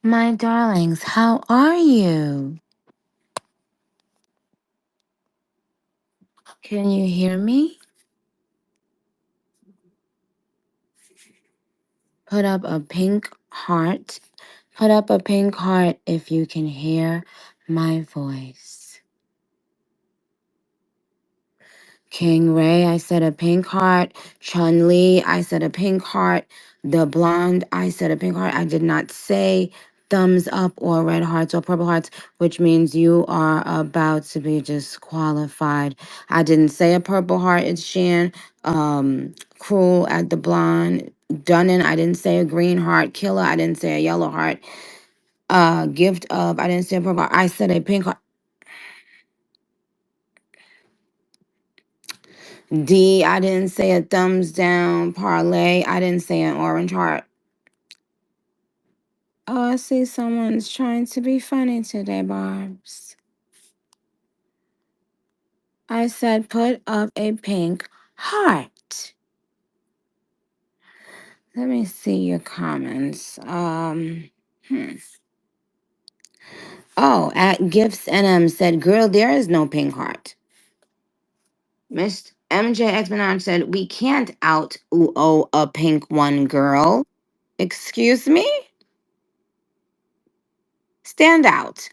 My darlings, how are you? Can you hear me? Put up a pink heart. Put up a pink heart if you can hear my voice. King Ray, I said a pink heart. Chun Li, I said a pink heart. The blonde, I said a pink heart. I did not say thumbs up or red hearts or purple hearts, which means you are about to be disqualified. I didn't say a purple heart. It's Shan. Cruel at the blonde. Dunnan, I didn't say a green heart. Killer, I didn't say a yellow heart. Gift of, I didn't say a purple heart. I said a pink heart. D, I didn't say a thumbs down. Parlay, I didn't say an orange heart. Oh, I see someone's trying to be funny today, Barbs. I said put up a pink heart. Let me see your comments. Oh, at Gifts NM said, girl, there is no pink heart. Miss MJ X Minaj said, we can't out a pink one, girl. Excuse me? Stand out.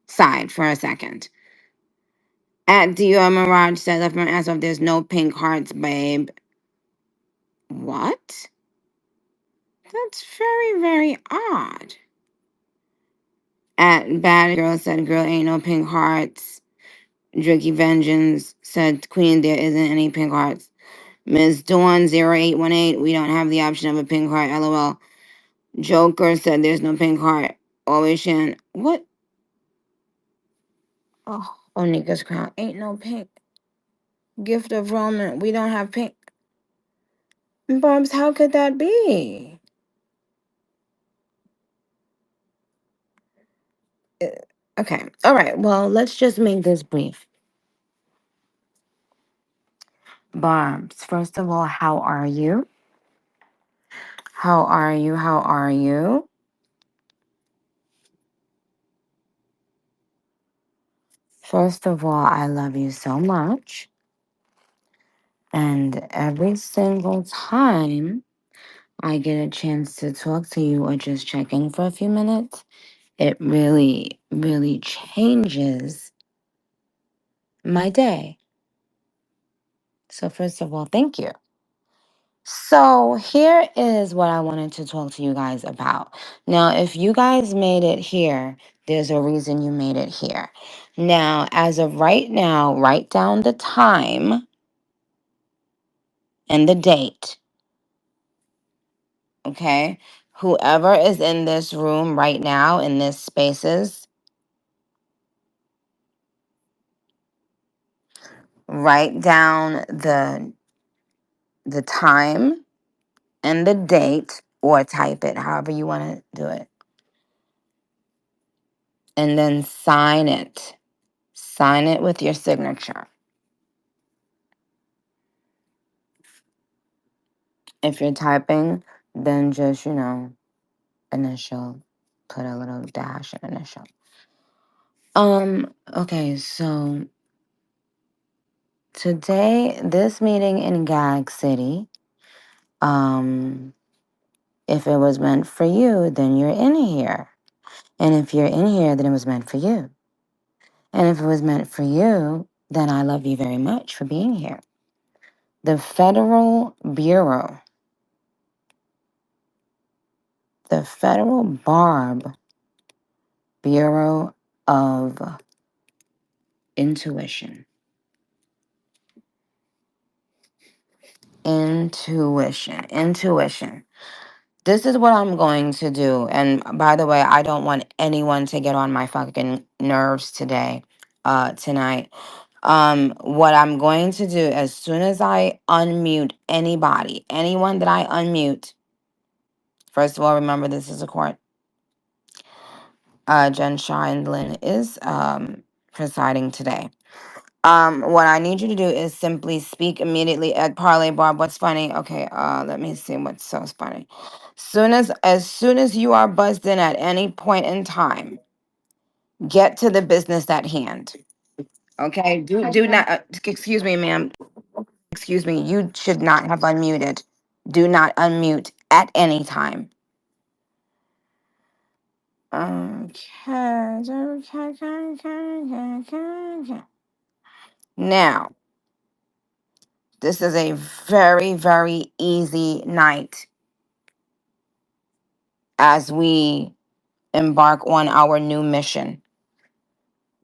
Side for a second. At Dior Mirage said, left my ass off, there's no pink hearts, babe. What? That's very, very odd. At Bad Girl said, girl, ain't no pink hearts. Dricky Vengeance said, queen, there isn't any pink hearts. Ms. Dawn0818, we don't have the option of a pink heart, lol. Joker said, there's no pink heart. Always Shan. What? Oh, Nika's crown. Ain't no pink. Gift of Roman. We don't have pink. Barbs, how could that be? Uh, Okay. All right. Well, let's just make this brief. Barbs, first of all, how are you? How are you? How are you? First of all, I love you so much. And every single time I get a chance to talk to you or just check in for a few minutes, it really, really changes my day. So, first of all, thank you. So, here is what I wanted to talk to you guys about. Now, if you guys made it here, there's a reason you made it here. Now, as of right now, write down the time and the date. Okay? Whoever is in this room right now, in this spaces, write down the time and the date or type it however you want to do it. And then sign it. Sign it with your signature. If you're typing, then just, initial, put a little dash and initial. Okay, so today, this meeting in Gag City, if it was meant for you, then you're in here. And if you're in here, then it was meant for you. And if it was meant for you, then I love you very much for being here. The Federal Bureau, the Federal Bureau of Intuition. Intuition. This is what I'm going to do. And by the way, I don't want anyone to get on my fucking nerves tonight. What I'm going to do as soon as I unmute anybody, anyone that I unmute, first of all, remember this is a court. Jen Shindlin is presiding today. What I need you to do is simply speak immediately at Parlay Bob. What's funny? Okay, let me see what's so funny. As soon as you are buzzed in at any point in time, get to the business at hand. Okay? Do not excuse me, ma'am. Excuse me. You should not have unmuted. Do not unmute at any time. Okay. Now, this is a very, very easy night as we embark on our new mission.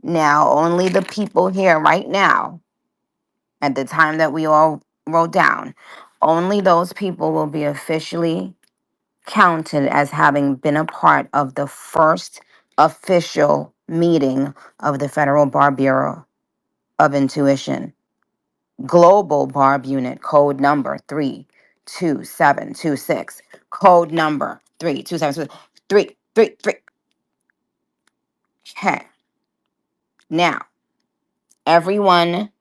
Now, only the people here right now, at the time that we all wrote down, only those people will be officially counted as having been a part of the first official meeting of the Federal Bar Bureau of Intuition. Global Barb Unit, code number 32726. Code number 32723. Okay. Now, everyone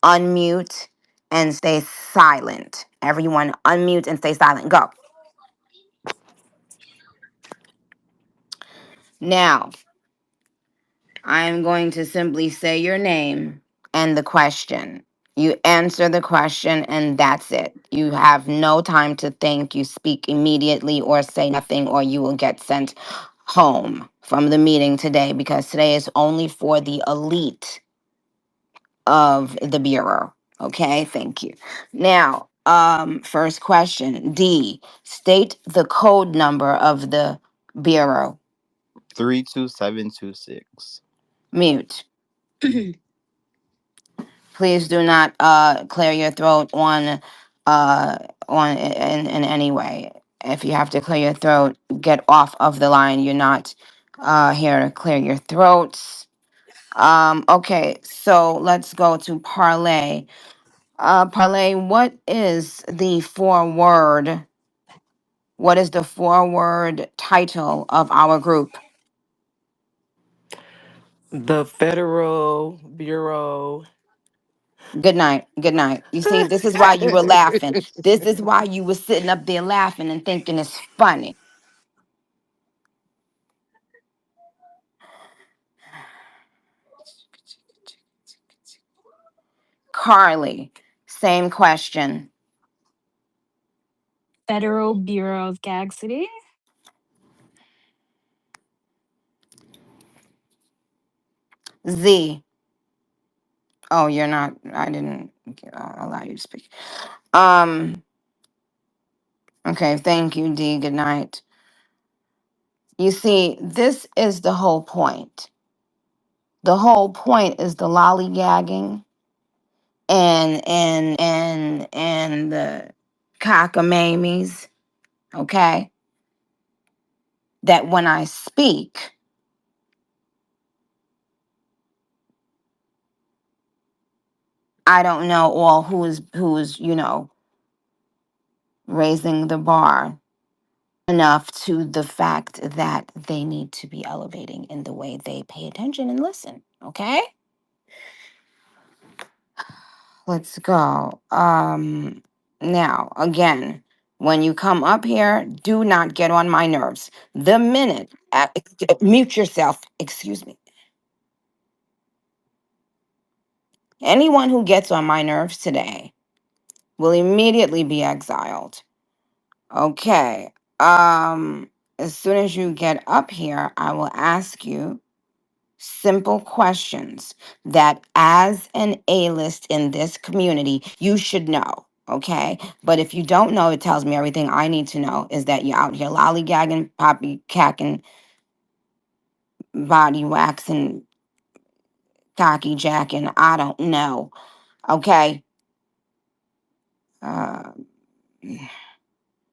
unmute and stay silent. Everyone unmute and stay silent. Go. Now, I'm going to simply say your name and the question. You answer the question, and that's it. You have no time to think. You speak immediately or say nothing, or you will get sent home from the meeting today because today is only for the elite of the Bureau. Okay, thank you. Now, first question D, state the code number of the Bureau. 32726. Mute. Please do not clear your throat in any way. If you have to clear your throat, get off of the line. You're not here to clear your throats. Okay, so let's go to parlay. Parlay, what is the four-word title of our group? The Federal Bureau. Good night. Good night. You see, this is why you were laughing. This is why you were sitting up there laughing and thinking it's funny. Carly, same question. Federal Bureau of Gag City. Z. Oh, you're not. I didn't allow you to speak. Um. Okay. Thank you, D. Good night. You see, this is the whole point. The whole point is the lollygagging and the cockamamies. Okay, that when I speak, I don't know all who's raising the bar enough to the fact that they need to be elevating in the way they pay attention and listen. Okay, let's go. Now again, when you come up here, do not get on my nerves. The minute, mute yourself. Excuse me. Anyone who gets on my nerves today will immediately be exiled. Okay. As soon as you get up here, I will ask you simple questions that as an A-list in this community, you should know. Okay. But if you don't know, it tells me everything I need to know is that you're out here lollygagging, poppycacking, body waxing, cocky jacking. I don't know. Okay. Uh,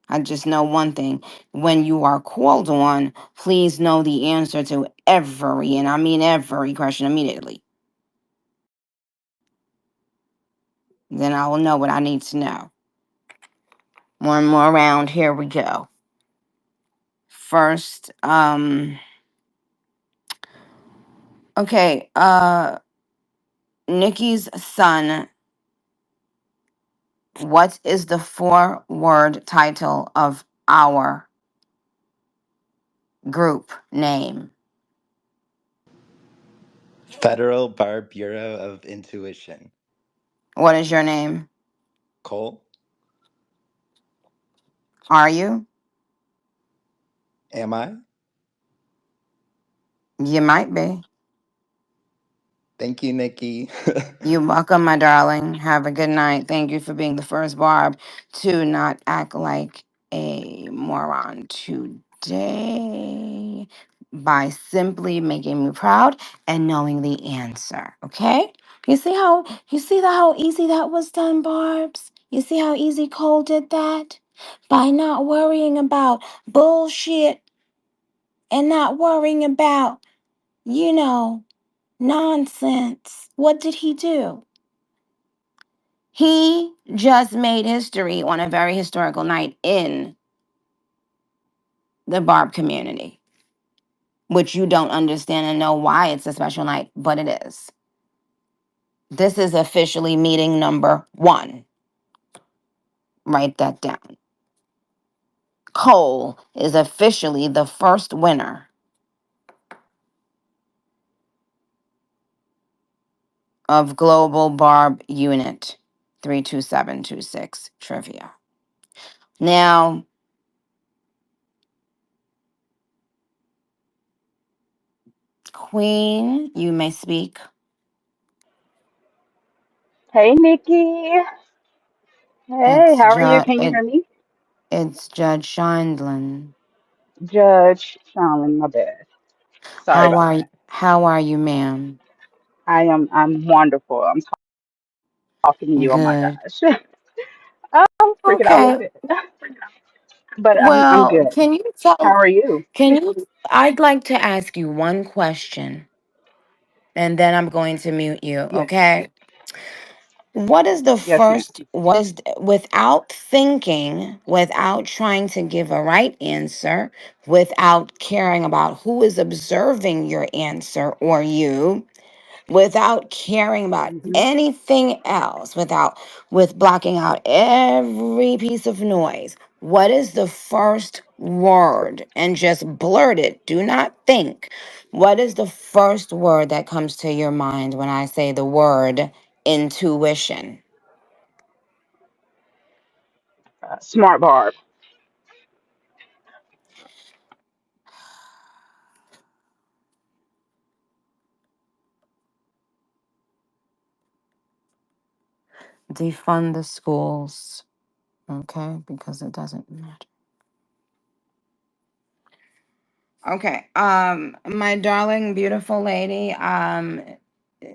I just know one thing. When you are called on, please know the answer to every, and I mean every question immediately. Then I will know what I need to know. One more round. Here we go. First, okay, Nicki's son, what is the four-word title of our group name? Federal Bar Bureau of Intuition. What is your name? Cole, Are you? am I? You might be. Thank you, Nikki. You're welcome, my darling. Have a good night. Thank you for being the first Barb to not act like a moron today by simply making me proud and knowing the answer. Okay? You see how easy that was done, Barbs? You see how easy Cole did that? By not worrying about bullshit and not worrying about, you know, nonsense. What did he do? He just made history on a very historical night in the Barb community, which you don't understand and know why it's a special night, but it is. This is officially meeting number one. Write that down. Cole is officially the first winner of Global Barb Unit 32726 trivia. Now, Queen, you may speak. Hey, Nikki. Hey, It's how are you? Judge. Can you hear me? It's Judge Sheindlin. Judge Sean, my bad. Sorry about that. How are you, ma'am? I'm wonderful. I'm talking to you. Oh my Good. gosh. I'm freaking out a little Okay. bit. But I'm Well, good. How are you? can you I'd like to ask you one question and then I'm going to mute you, Yes. okay? What is the Yes, ma'am. first was without thinking, without trying to give a right answer, without caring about who is observing your answer or you, without caring about Hmm. anything else, with blocking out every piece of noise. What is the first word? And just blurt it. Do not think. What is the first word that comes to your mind when I say the word intuition? Smart Barb. Defund the schools, okay? Because it doesn't matter. Okay. My darling, beautiful lady.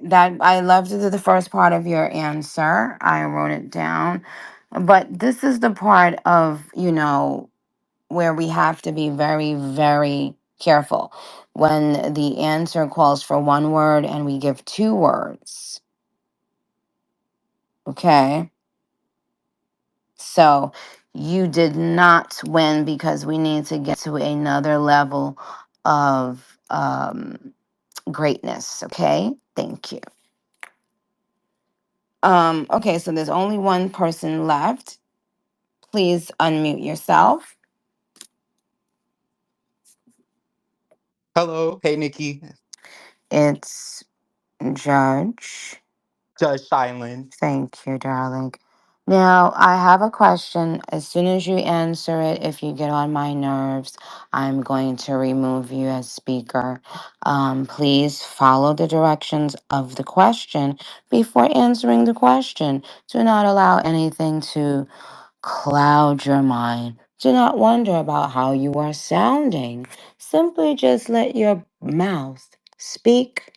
That I loved the first part of your answer. I wrote it down, but this is the part of where we have to be very, very careful when the answer calls for one word and we give two words. Okay, so you did not win because we need to get to another level of greatness. Okay, thank you. Okay, so there's only one person left. Please unmute yourself. Hello. Hey, Nikki. It's Judge. Judge Shineland. Thank you, darling. Now, I have a question. As soon as you answer it, if you get on my nerves, I'm going to remove you as speaker. Please follow the directions of the question before answering the question. Do not allow anything to cloud your mind. Do not wonder about how you are sounding. Simply just let your mouth speak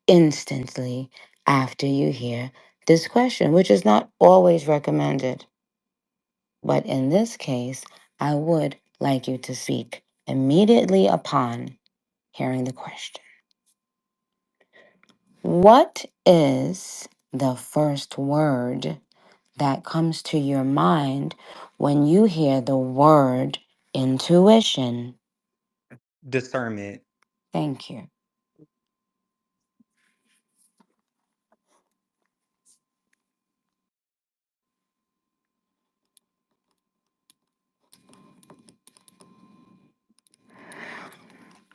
instantly after you hear this question, which is not always recommended. But in this case, I would like you to speak immediately upon hearing the question. What is the first word that comes to your mind when you hear the word intuition? Discernment. Thank you.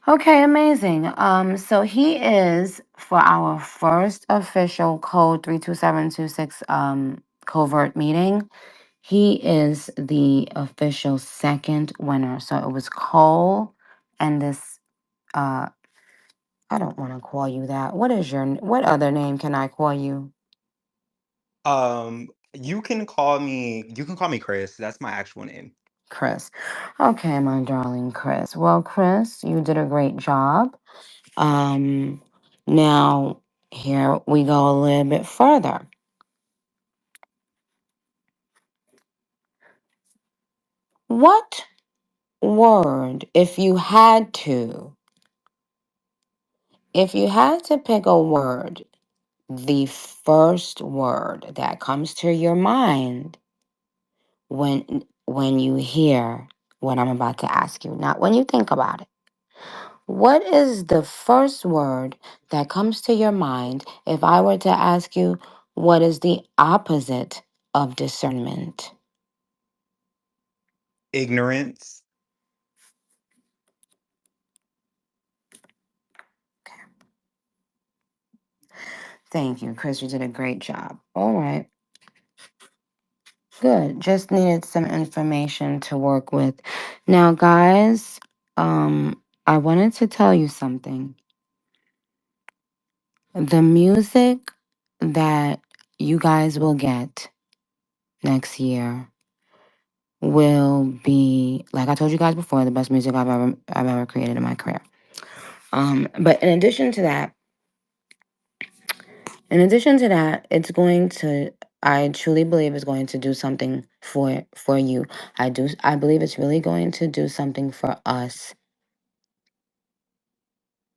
Okay, amazing. So he is for our first official code 32726 covert meeting. He is the official second winner. So it was Cole and this I don't want to call you that. What other name can I call you? You can call me Chris. That's my actual name. Chris. Okay, my darling Chris. Well, Chris, you did a great job. Um Now here we go a little bit further. What word, if you had to pick a word, the first word that comes to your mind when you hear what I'm about to ask you, not when you think about it. What is the first word that comes to your mind if I were to ask you what is the opposite of discernment? Ignorance. Thank you, Chris. You did a great job. All right. Good. Just needed some information to work with. Now, guys, I wanted to tell you something. The music that you guys will get next year will be, like I told you guys before, the best music I've ever created in my career. But in addition to that, it's going to, I truly believe it's going to do something for you. I believe it's really going to do something for us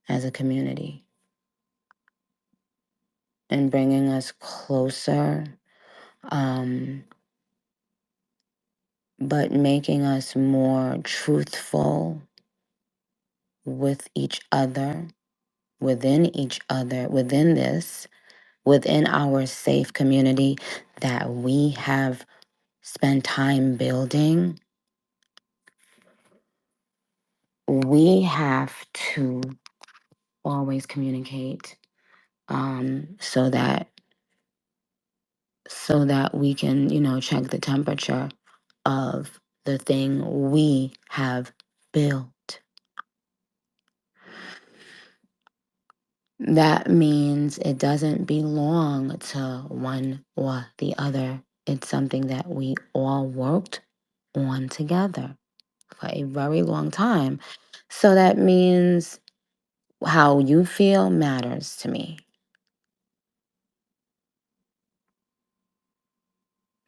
as a community and bringing us closer, um, but making us more truthful with each other, within this, within our safe community that we have spent time building. We have to always communicate, so that we can, check the temperature of the thing we have built. That means it doesn't belong to one or the other. It's something that we all worked on together for a very long time. So that means how you feel matters to me.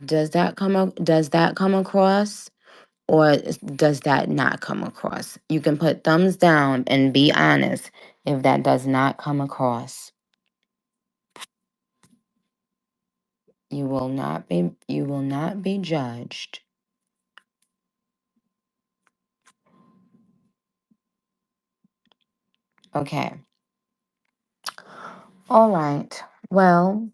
Does that come across, or does that not come across? You can put thumbs down and be honest if that does not come across. You will not be judged. Okay. All right. Well,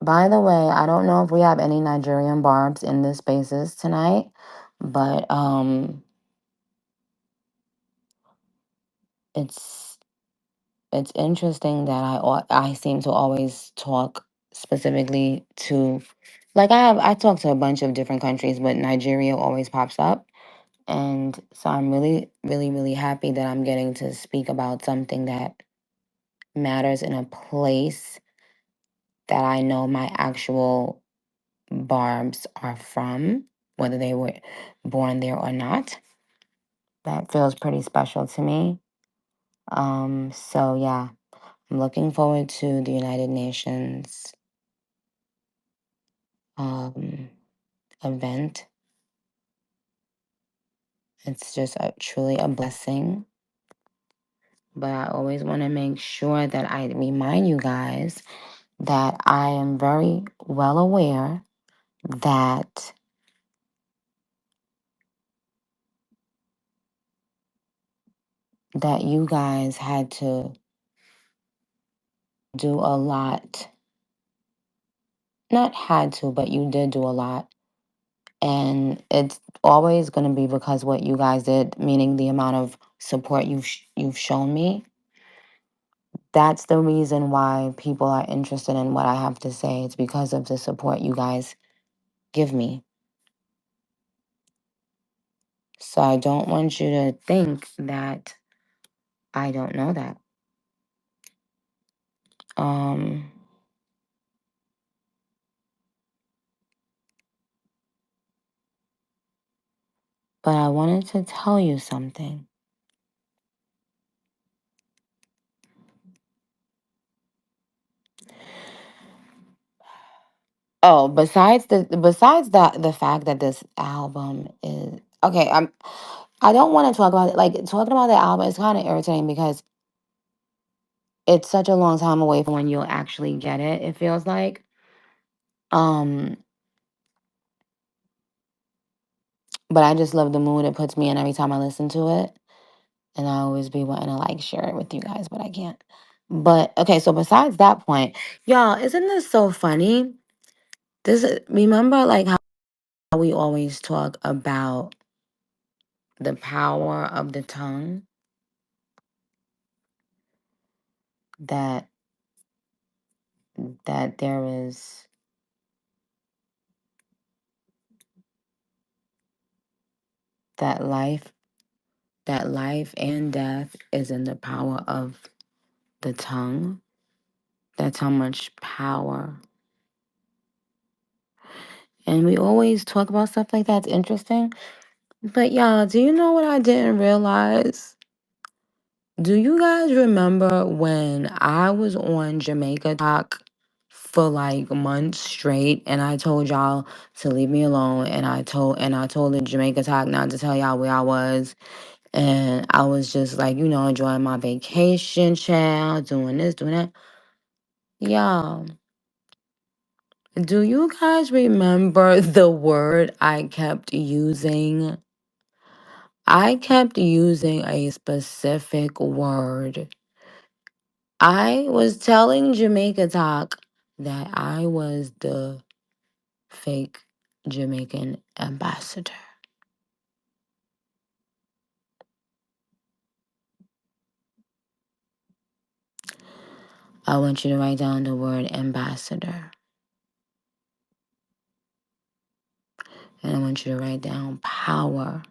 by the way, I don't know if we have any Nigerian barbs in this spaces tonight, but it's it's interesting that I seem to always talk specifically to, like, I talk to a bunch of different countries, but Nigeria always pops up. And so I'm really, really, really happy that I'm getting to speak about something that matters in a place that I know my actual barbs are from, whether they were born there or not. That feels pretty special to me. So yeah, I'm looking forward to the United Nations um, event. It's just truly a blessing. But I always want to make sure that I remind you guys that I am very well aware that you guys had to do a lot. Not had to, but you did do a lot. And it's always going to be because what you guys did, meaning the amount of support you've shown me. That's the reason why people are interested in what I have to say. It's because of the support you guys give me. So I don't want you to think that I don't know that. Um, but I wanted to tell you something. Oh, besides that the fact that this album is okay, I don't want to talk about it. Like talking about the album is kind of irritating because it's such a long time away from when you'll actually get it. It feels like, um, but I just love the mood it puts me in every time I listen to it, and I always be wanting to like share it with you guys, but I can't. But okay, so besides that point, y'all, isn't this so funny? Remember like how we always talk about the power of the tongue, that there is that life that life and death is in the power of the tongue. That's how much power. And we always talk about stuff like that. It's interesting. But y'all, do you know what I didn't realize? Do you guys remember when I was on Jamaica Talk for like months straight and I told y'all to leave me alone, and I told the Jamaica Talk not to tell y'all where I was, and I was just like, enjoying my vacation, child, doing this, doing that. Y'all, do you guys remember the word I kept using? I kept using a specific word. I was telling Jamaica Talk that I was the fake Jamaican ambassador. I want you to write down the word ambassador. And I want you to write down power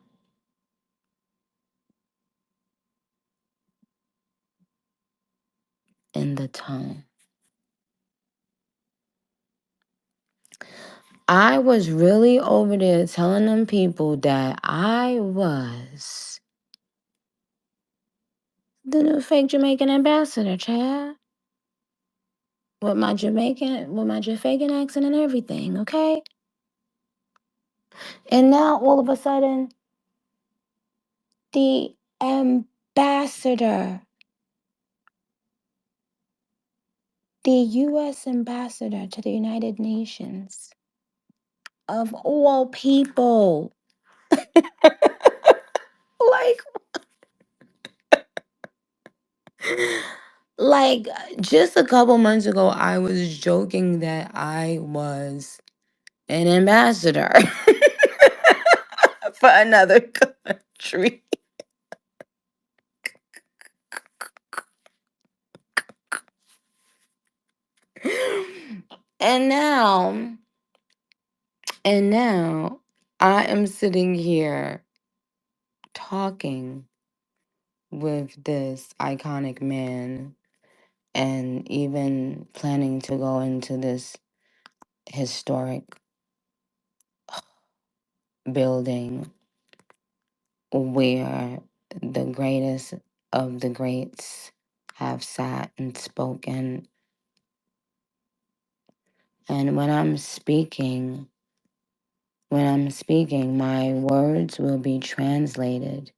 in the tongue. I was really over there telling them people that I was the new fake Jamaican ambassador, child. With my Jamaican accent and everything, okay? And now all of a sudden, the ambassador, the U.S. ambassador to the United Nations, of all people. Like, like just a couple months ago, I was joking that I was an ambassador for another country. And now, and now I am sitting here talking with this iconic man and even planning to go into this historic building where the greatest of the greats have sat and spoken. And when I'm speaking, my words will be translated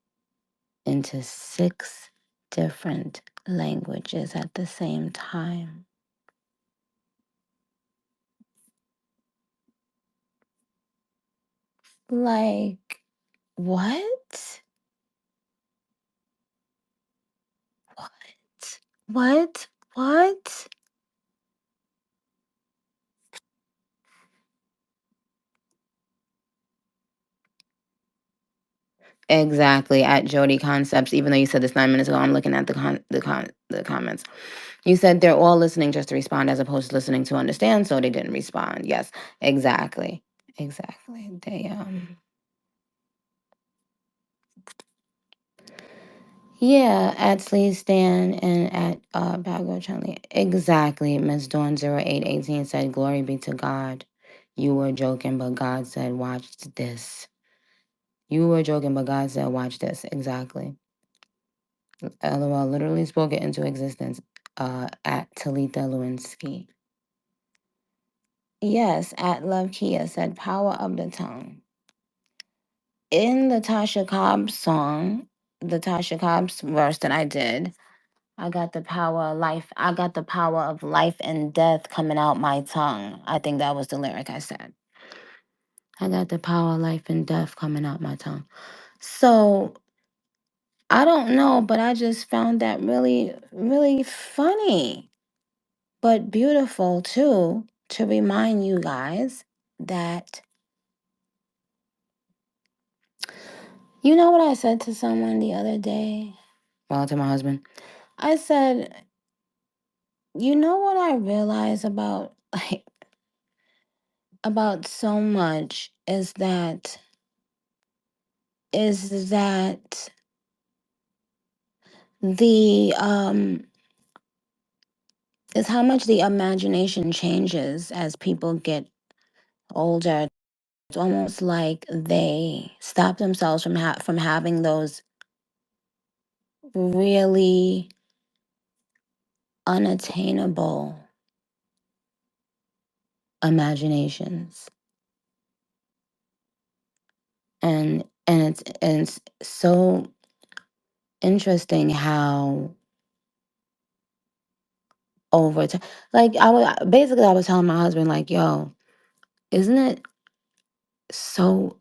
into 6 different languages at the same time. Like, what? What? What? What? Exactly, at Jody Concepts. Even though you said this 9 minutes ago, I'm looking at the comments. You said they're all listening just to respond as opposed to listening to understand, so they didn't respond. Yes, exactly. Exactly. They yeah, at Sleeve Stand and at Bad Girl Charlie. Exactly. Miss Dawn 0818 said, Glory be to God. You were joking, but God said, watch this. You were joking, but God said, watch this. Exactly. LOL literally spoke it into existence. At Talita Lewinsky. Yes, at Love Kia said, power of the tongue. In the Tasha Cobbs song, the Tasha Cobbs verse that I did, I got the power of life. I got the power of life and death coming out my tongue. I think that was the lyric I said. I got the power of life and death coming out my tongue. So I don't know, but I just found that really, really funny, but beautiful too, to remind you guys that, you know what I said to someone the other day? Well, to my husband. I said, you know what I realize about like about so much is that the is how much the imagination changes as people get older. It's almost like they stop themselves from having those really unattainable imaginations. And it's so interesting how over time, like I was telling my husband, like, yo, isn't it so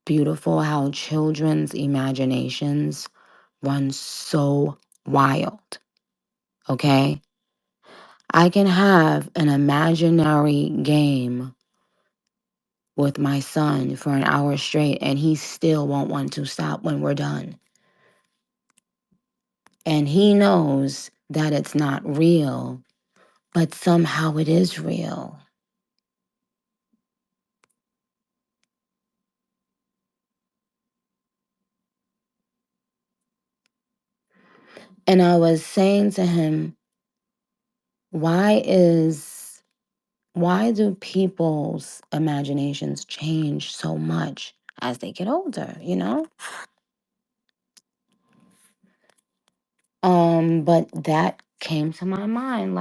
beautiful how children's imaginations run so wild? Okay, I can have an imaginary game with my son for an hour straight and he still won't want to stop when we're done, and he knows that it's not real, but somehow it is real. And I was saying to him, why is why do people's imaginations change so much as they get older, you know? But that came to my mind,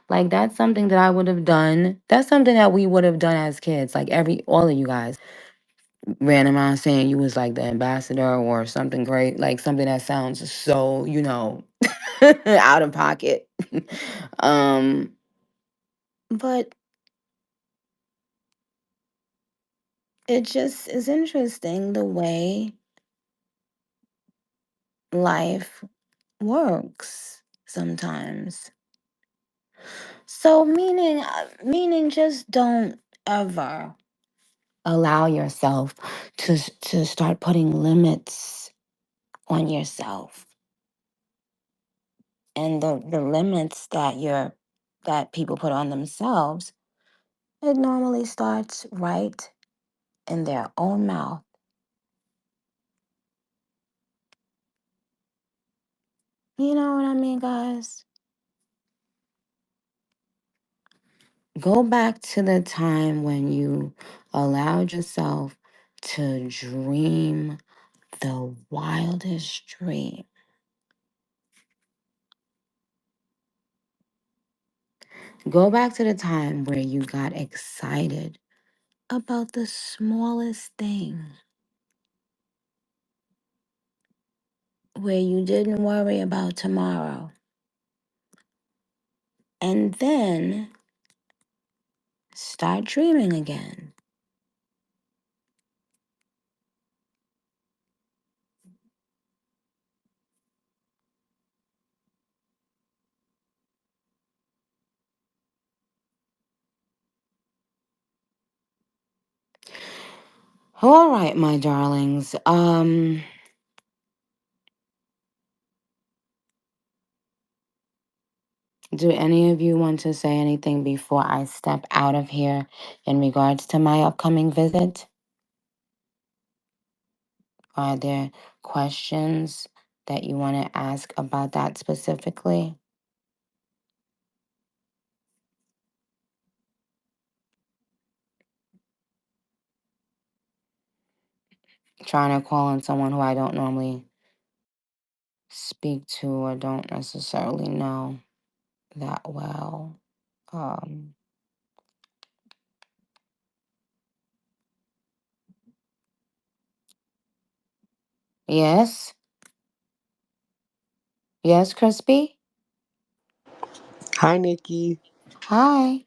like that's something that I would have done. That's something that we would have done as kids. Like all of you guys ran around saying you was like the ambassador or something great, like something that sounds so, out of pocket. um, but it just is interesting the way life works sometimes. So meaning just don't ever allow yourself to start putting limits on yourself. And the limits that people put on themselves, it normally starts right in their own mouth. You know what I mean, guys? Go back to the time when you allowed yourself to dream the wildest dream. Go back to the time where you got excited about the smallest thing, where you didn't worry about tomorrow. And then start dreaming again. All right, my darlings. Do any of you want to say anything before I step out of here in regards to my upcoming visit? Are there questions that you want to ask about that specifically? Trying to call on someone who I don't normally speak to or don't necessarily know that well. Um, yes, yes, Crispy. Hi, Nikki. Hi.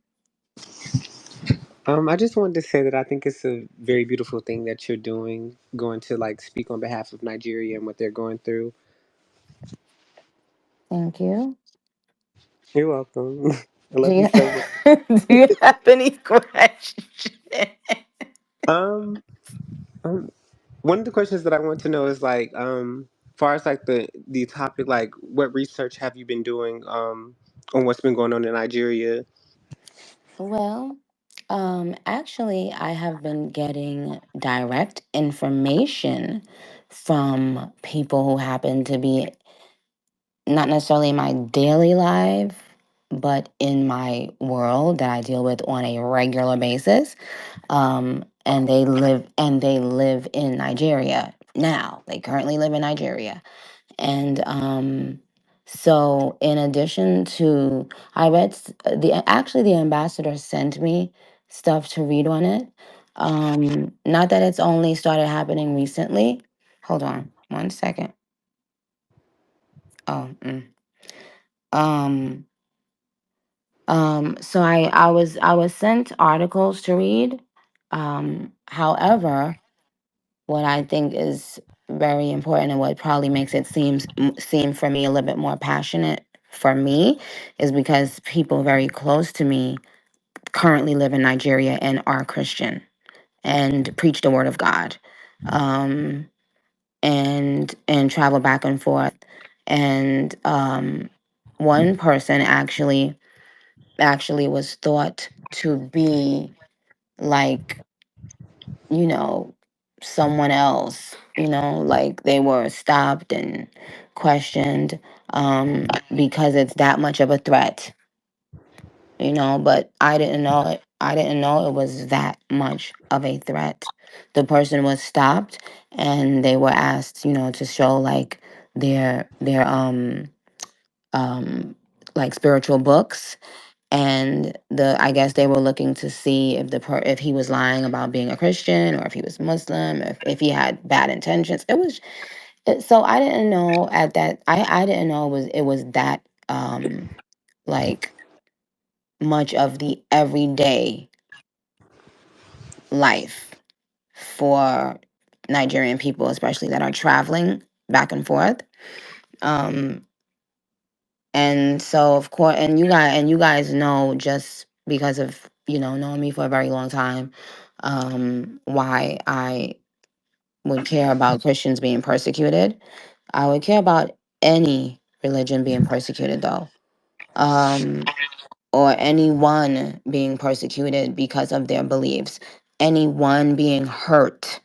I just wanted to say that I think it's a very beautiful thing that you're doing, going to like speak on behalf of Nigeria and what they're going through. Thank you. You're welcome. I Do love you you so much. do you have any questions? Um, um, One of the questions that I want to know is like, far as like the topic, like, what research have you been doing, on what's been going on in Nigeria? Well, actually, I have been getting direct information from people who happen to be not necessarily in my daily life, but in my world that I deal with on a regular basis. And they live in Nigeria now. They currently live in Nigeria. And so in addition to I read the ambassador sent me stuff to read on it. Not that it's only started happening recently. Hold on one second. Oh, um so I was sent articles to read. However, what I think is very important and what probably makes it seem for me a little bit more passionate for me is because people very close to me currently live in Nigeria and are Christian and preach the word of God, um, and travel back and forth. And one person actually was thought to be like, you know, someone else, like they were stopped and questioned, because it's that much of a threat, but I didn't know it. I didn't know it was that much of a threat. The person was stopped and they were asked, to show like their um like spiritual books, and I guess they were looking to see if he was lying about being a Christian or if he was Muslim, if he had bad intentions. So I didn't know at that I didn't know it was that like much of the everyday life for Nigerian people, especially that are traveling back and forth. Um and so of course, and you guys know, just because of knowing me for a very long time, why I would care about Christians being persecuted. I would care about any religion being persecuted, though, um or anyone being persecuted because of their beliefs, anyone being hurt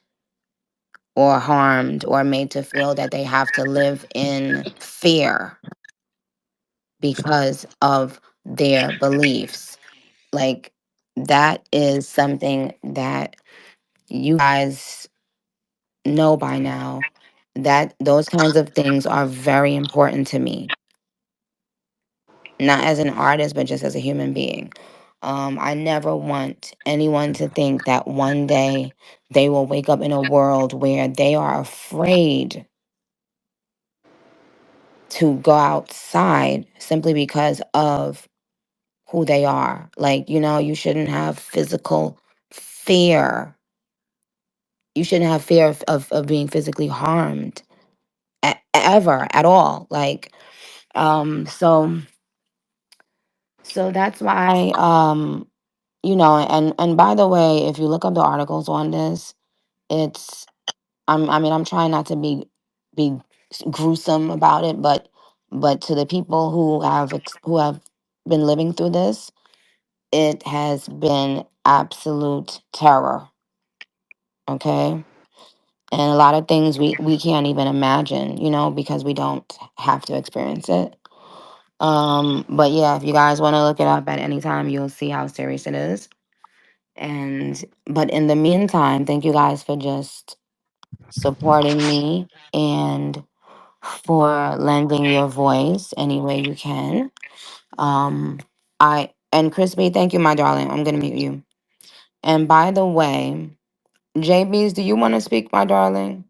or harmed or made to feel that they have to live in fear because of their beliefs. Like, that is something that you guys know by now, that those kinds of things are very important to me, not as an artist, but just as a human being. I never want anyone to think that one day they will wake up in a world where they are afraid to go outside simply because of who they are. Like, you shouldn't have physical fear. You shouldn't have fear of being physically harmed, ever at all. Like, so that's why, and by the way, if you look up the articles on this, It's I mean, I'm trying not to be gruesome about it, but to the people who have been living through this, it has been absolute terror. Okay, and a lot of things we can't even imagine, you know, because we don't have to experience it. But yeah, if you guys want to look it up at any time, you'll see how serious it is. And but in the meantime, thank you guys for just supporting me and for lending your voice any way you can. Um, I and Crispy, thank you, my darling. I'm gonna mute you. And by the way, JB's, do you want to speak, my darling?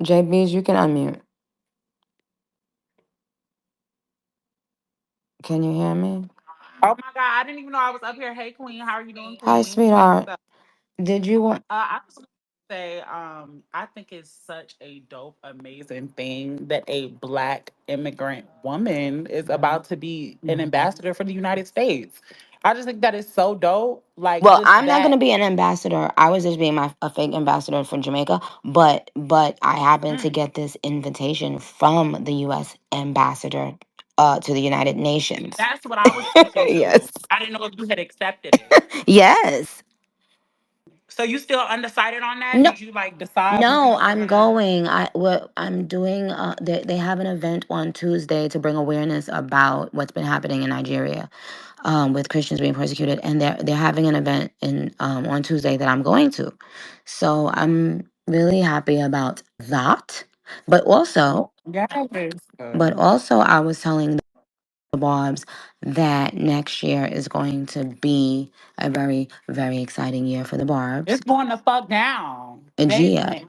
JB's, you can unmute. Can you hear me? Oh my God, I didn't even know I was up here. Hey Queen, how are you doing, Hi, Queen? Hey, what's sweetheart. up? Did you want? I just want to say, I think it's such a dope, amazing thing that a black immigrant woman is about to be an ambassador for the United States. I just think that is so dope. Like Well, just I'm not gonna that. be an ambassador. I was just being a fake ambassador for Jamaica, but I happened to Mm, get this invitation from the U.S. ambassador to the United Nations. that's what I was speaking Yes, to. I didn't know if you had accepted it. yes. So you still undecided on that? No, Did you like decide whether no, you were I'm gonna? going. I'm doing. They have an event on Tuesday to bring awareness about what's been happening in Nigeria, with Christians being persecuted, and they're having an event in on Tuesday that I'm going to. So I'm really happy about that. But also, Yes. I was telling the Bobs that next year is going to be a very, very exciting year for the Barbs. It's going to fuck down. Gia, Basement.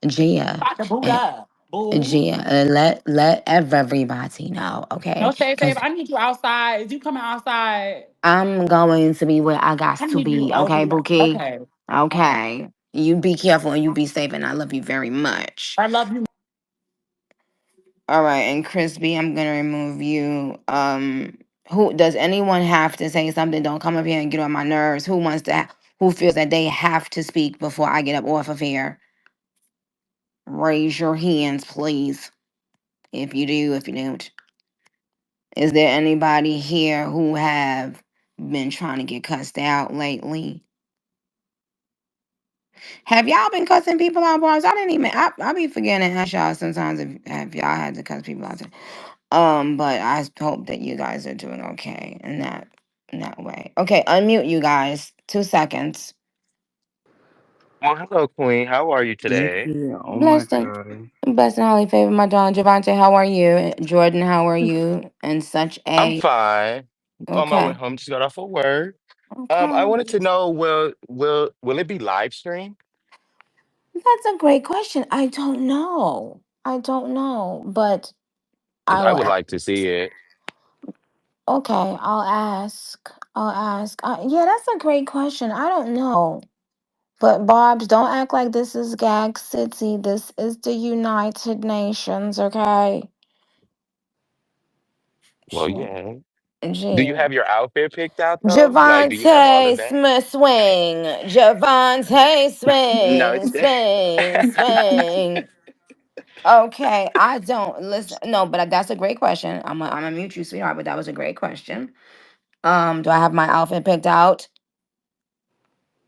Gia, About to boot and up. Boo. Gia, let everybody know, okay? No shade, babe. Because I need you outside. Is you coming outside? I'm going to be where I got I to need you. be, Oh, okay, be Bookie? okay. Okay. Okay. You be careful and you be safe, and I love you very much. I love you. All right, and Crispy, I'm gonna remove you. Who does anyone have to say something? Don't come up here and get on my nerves. Who wants to? Who feels that they have to speak before I get up off of here? Raise your hands, please. If you do, if you don't. Is there anybody here who have been trying to get cussed out lately? Have y'all been cussing people out, boys? I didn't even. I be forgetting to ask y'all sometimes if y'all had to cuss people out. But I hope that you guys are doing okay in that way. Okay, unmute you guys. 2 seconds. Well, hello, Queen. How are you today? Nicki, oh my Blessed and god. blessed and highly favored, my darling Javante. How are you? Jordan, how are you? And such I'm a fine. On my way okay. home, just got off of work. I Okay. wanted to know, will it be live streamed? That's a great question. I don't know. I don't know, but Because I I will. would like to see it. Okay, I'll ask. I'll ask. Yeah, that's a great question. I don't know. But Bob's, don't act like this is Gag City. This is the United Nations, okay? Well, Gee. yeah. Do you Gee. have your outfit picked out though? Like, do you have all Javante of that? Swing. Javante No, Swing. Swing. Swing. Okay, I don't listen. No, but that's a great question. I'm gonna mute you, sweetheart. But that was a great question. Do I have my outfit picked out?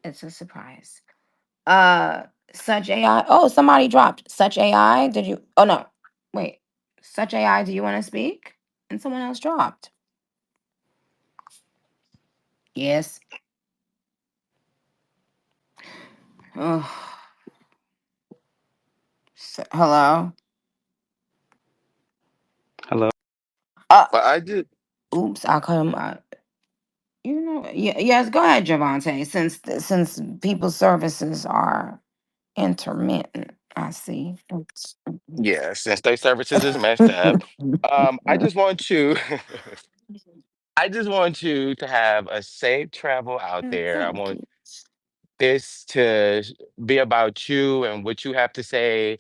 It's a surprise. Uh, such AI. Oh, somebody dropped such AI. Did you? Oh no, wait. Such AI. Do you want to speak? And someone else dropped. Yes. Oh, hello. Hello. Uh, but I did. oops. I cut him. You know. Yeah. Yes. Go ahead, Javante. Since people's services are intermittent, I see. Yeah, since their services is messed up, I just want you. I just want you to have a safe travel out there. I Thank want you. this to be about you and what you have to say.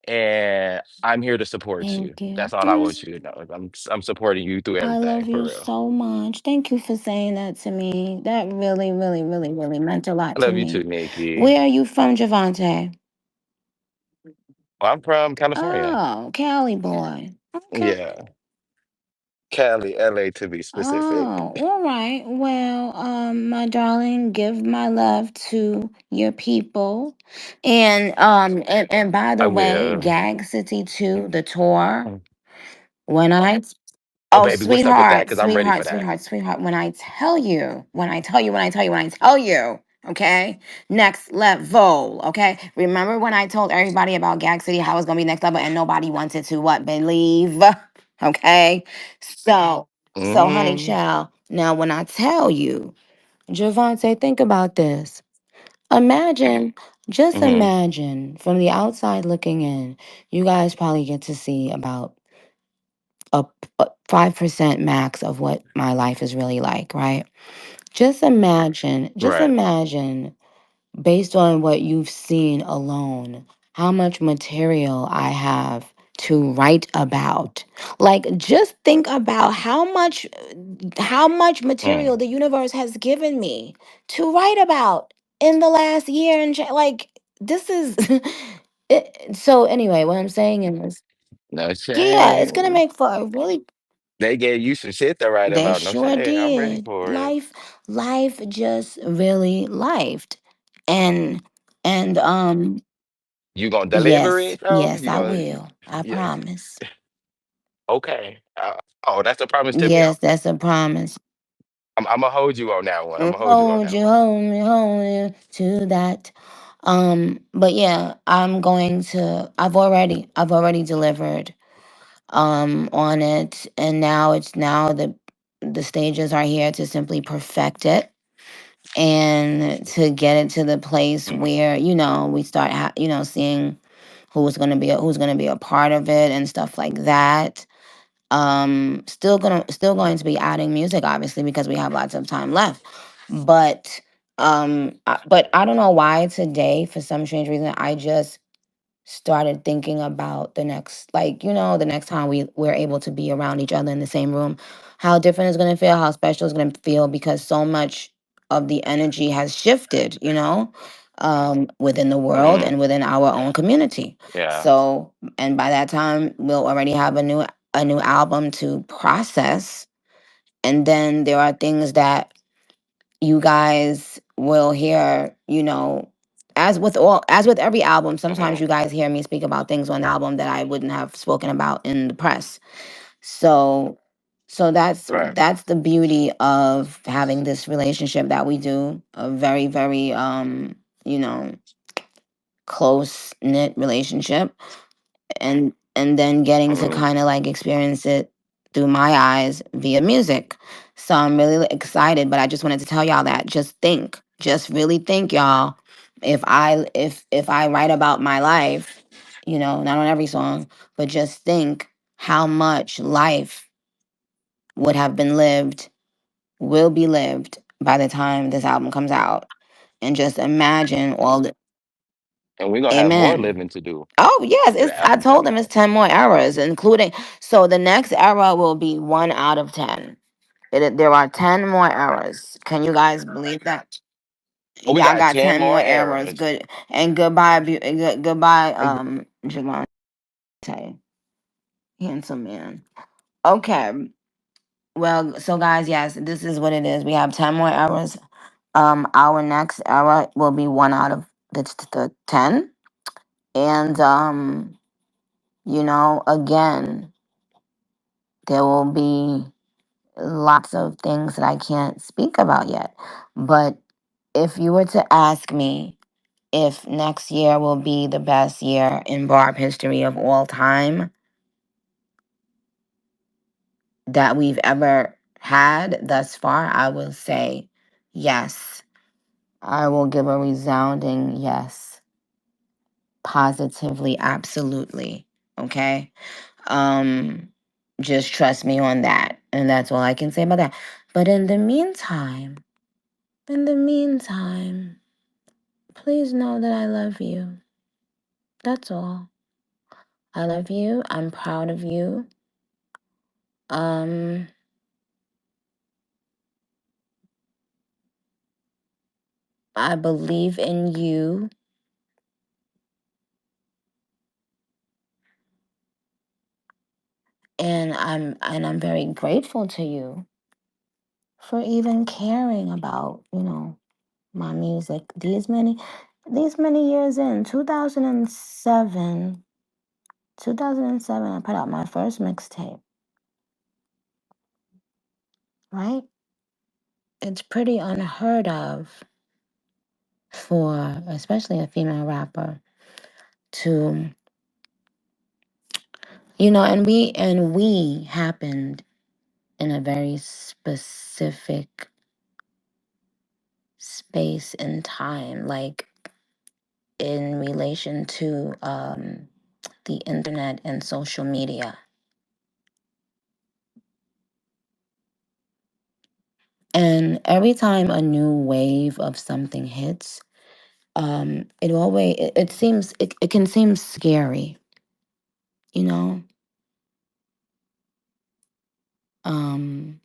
and I'm here to support you. Thank you. That's all I want you to know. I'm supporting you through I love everything for you real. so much. Thank you for saying that to me. That really, really, really, really meant a lot I to love you too, me. Nikki. Where are you from, Javante? Well, I'm from California. Oh, Cali boy. Okay. Yeah, Cali, LA to be specific. Oh, all right. Well, my darling, give my love to your people. And by I the way, will. Gag City 2, the tour, when I Oh, oh, baby, what's up with that? sweetheart, Because I'm ready for sweetheart, that. sweetheart, sweetheart. When I tell you, okay? Next level, okay? Remember when I told everybody about Gag City, how it's gonna be next level, and nobody wanted to what? Believe. Okay. So honey Hmm. child, now when I tell you, Javante, think about this. Imagine, just Hmm. imagine from the outside looking in, you guys probably get to see about a 5% max of what my life is really like, right? Just Right. imagine, based on what you've seen alone, how much material I have to write about. Like, just think about how much material Mm. the universe has given me to write about in the last year like this is so anyway, what I'm saying is, No yeah, it's gonna shame. make for a really. They gave you some shit to write They about. No sure shade. I'm ready did. for it. Life just really lifed. And You gonna deliver yes, it though? yes, You I gonna? will. I Yeah. promise. Okay. Oh, that's a promise to me. Yes, that's a promise. I'm gonna hold you on that one. I'm gonna hold you on Hold that you, one. hold you to that. But yeah, I've already delivered on it, and now the stages are here to simply perfect it and to get it to the place Mm. where we start seeing who's going to be a part of it and stuff like that. Still going to be adding music, obviously, because we have lots of time left. But I don't know why today, for some strange reason, I just started thinking about the next time we're able to be around each other in the same room, how different it's going to feel, how special it's going to feel, because so much of the energy has shifted, within the world Mm. and within our own community. Yeah. So, and by that time we'll already have a new album to process, and then there are things that you guys will hear, as with every album, sometimes Hmm. you guys hear me speak about things on the album that I wouldn't have spoken about in the press. So that's Right. that's the beauty of having this relationship that we do, a very, very you know, close knit relationship, and then getting to Hmm. kind of like experience it through my eyes via music. So I'm really excited, but I just wanted to tell y'all that just really think, y'all, if I write about my life, not on every song, but just think how much life would have been lived, will be lived by the time this album comes out. And just imagine all the And we're gonna have more amen. living to do Oh yes, after the I album told come them it's out. 10 more eras, including, so the next era will be 1 out of 10. There are 10 more eras. Can you guys believe that? Oh, we Y'all got got 10 10 more more eras. eras. Good, and goodbye, goodbye, And Javante, handsome man. Okay, well, so guys, yes, this is what it is. We have 10 more eras. Our next era will be 1 out of the 10, and again, there will be lots of things that I can't speak about yet. But if you were to ask me if next year will be the best year in Barb history of all time that we've ever had thus far, I will say yes. I will give a resounding yes. Positively, absolutely. Okay? Um just trust me on that. And that's all I can say about that. But in the meantime, please know that I love you. That's all. I love you. I'm proud of you. Um, I believe in you, and I'm very grateful to you for even caring about, my music. These many years in, 2007, I put out my first mixtape, right? It's pretty unheard of for especially a female rapper to, and we happened in a very specific space and time, like in relation to the internet and social media. And every time a new wave of something hits, it can seem scary, you know. Um,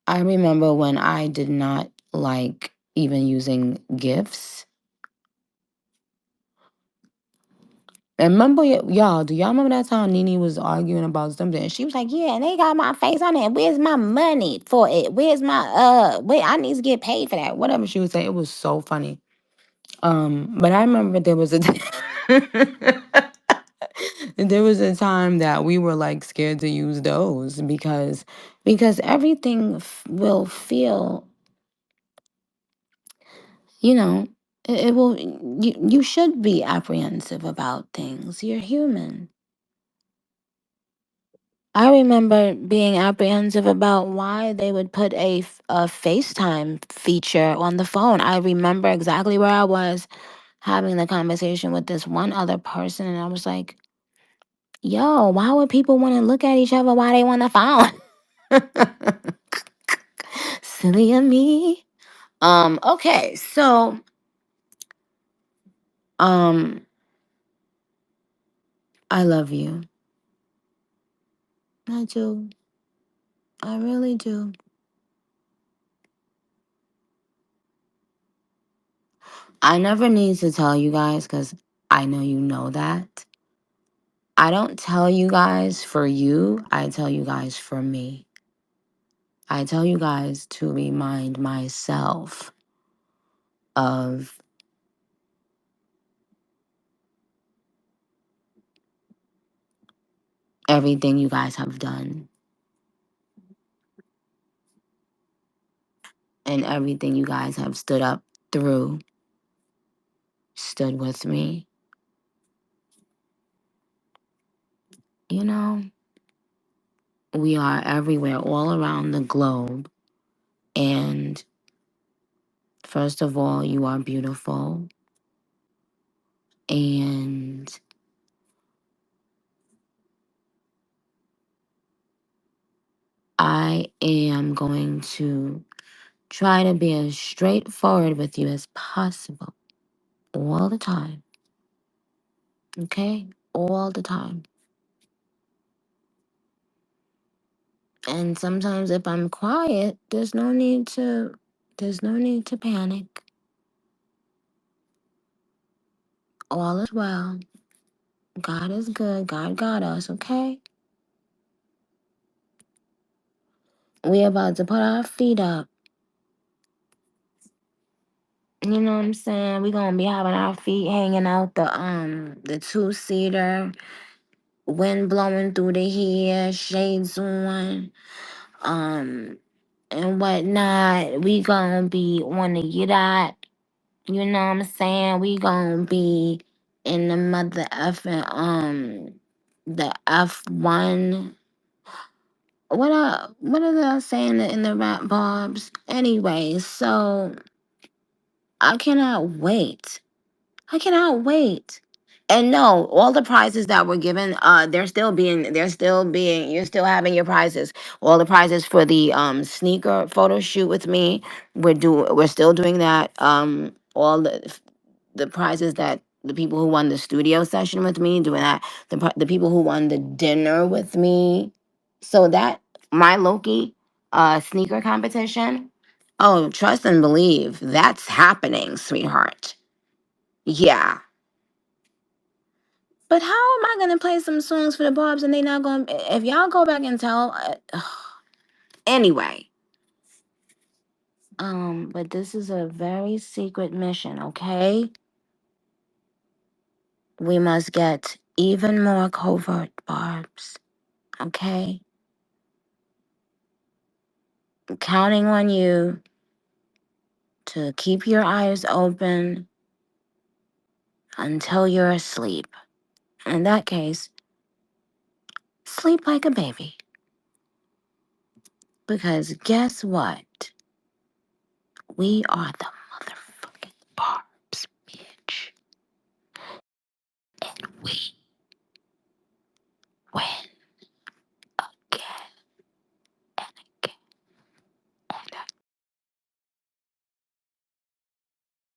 I remember when I did not like even using GIFs. And remember, y'all, do y'all remember that time Nene was arguing about something? And she was like, yeah, and they got my face on it. Where's my money for it? Where's my, wait, I need to get paid for that. Whatever she was saying. It was so funny. But I remember there was a, there was a time that we were like scared to use those because everything will feel, you know, it will, you should be apprehensive about things. You're human. I remember being apprehensive about why they would put a FaceTime feature on the phone. I remember exactly where I was having the conversation with this one other person, and I was like, yo, why would people want to look at each other while they on the phone? Silly of me. Okay, so um I love you. I do. I really do. I never need to tell you guys because I know you know that. I don't tell you guys for you, I tell you guys for me. I tell you guys to remind myself of everything you guys have done and everything you guys have stood up through, stood with me. You know, we are everywhere, all around the globe. And first of all, you are beautiful. And I am going to try to be as straightforward with you as possible all the time. Okay? All the time. And sometimes if I'm quiet, there's no need to panic. All is well. God is good. God got us, okay? We about to put our feet up. You know what I'm saying? We gonna be having our feet hanging out the two-seater, wind blowing through the hair, shades on, and whatnot. We gonna be on the yacht. You know what I'm saying? We gonna be in the mother effing the F1. What are they saying in the rap bobs? Anyway, so I cannot wait. I cannot wait. And no, all the prizes that were given, you're still having your prizes. All the prizes for the sneaker photo shoot with me, we're still doing that. All the prizes that the people who won the studio session with me, doing that, the people who won the dinner with me. So that my Loki sneaker competition. Oh, trust and believe that's happening, sweetheart. Yeah. But how am I gonna play some songs for the Bobs and they not gonna? If y'all go back and tell, anyway. But this is a very secret mission, okay? We must get even more covert, Barbs. Okay? I'm counting on you to keep your eyes open until you're asleep. In that case, sleep like a baby. Because guess what? We are the